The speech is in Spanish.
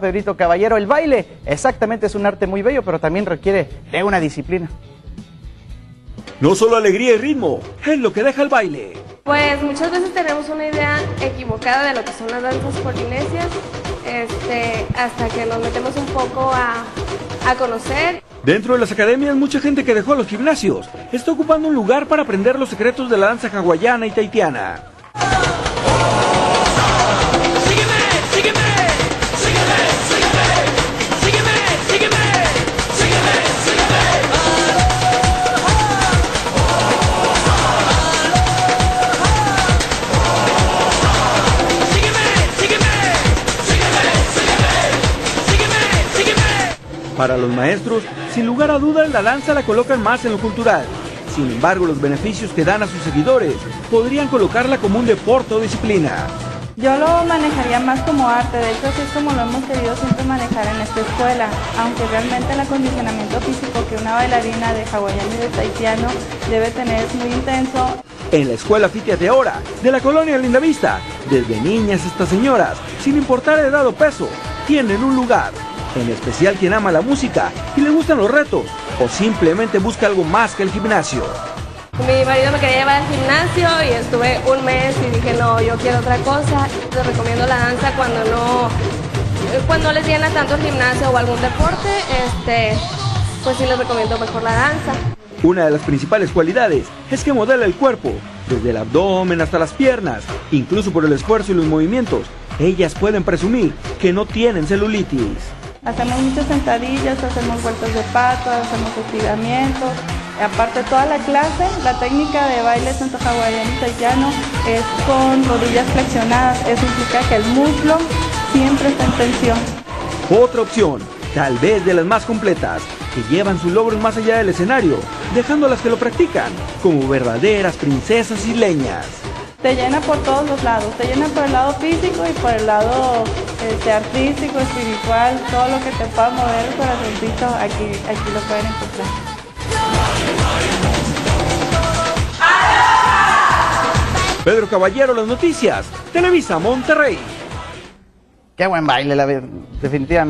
Pedrito Caballero. El baile exactamente es un arte muy bello, pero también requiere de una disciplina. No solo alegría y ritmo, es lo que deja el baile. Pues muchas veces tenemos una idea equivocada de lo que son las danzas polinesias, hasta que nos metemos un poco a conocer. Dentro de las academias, mucha gente que dejó los gimnasios está ocupando un lugar para aprender los secretos de la danza hawaiana y tahitiana. Para los maestros, sin lugar a dudas, la danza la colocan más en lo cultural. Sin embargo, los beneficios que dan a sus seguidores podrían colocarla como un deporte o disciplina. Yo lo manejaría más como arte, de hecho así es como lo hemos querido siempre manejar en esta escuela, aunque realmente el acondicionamiento físico que una bailarina de hawaiano y de tahitiano debe tener es muy intenso. En la escuela Fitia Teora, de la colonia Lindavista, desde niñas hasta señoras, sin importar edad o peso, tienen un lugar. En especial quien ama la música y le gustan los retos, o simplemente busca algo más que el gimnasio. Mi marido me quería llevar al gimnasio y estuve un mes y dije no, yo quiero otra cosa. Les recomiendo la danza cuando les llena tanto el gimnasio o algún deporte, pues sí les recomiendo mejor la danza. Una de las principales cualidades es que modela el cuerpo, desde el abdomen hasta las piernas, incluso por el esfuerzo y los movimientos. Ellas pueden presumir que no tienen celulitis. Hacemos muchas sentadillas, hacemos vueltas de patas, hacemos estiramientos. Aparte toda la clase, la técnica de baile tanto hawaiano y tahitiano es con rodillas flexionadas. Eso implica que el muslo siempre está en tensión. Otra opción, tal vez de las más completas, que llevan sus logros más allá del escenario, dejando a las que lo practican como verdaderas princesas isleñas. Te llena por todos los lados, te llena por el lado físico y por el lado artístico, espiritual, todo lo que te pueda mover el corazoncito, aquí lo pueden encontrar. Pedro Caballero, las noticias, Televisa Monterrey. Qué buen baile, definitivamente.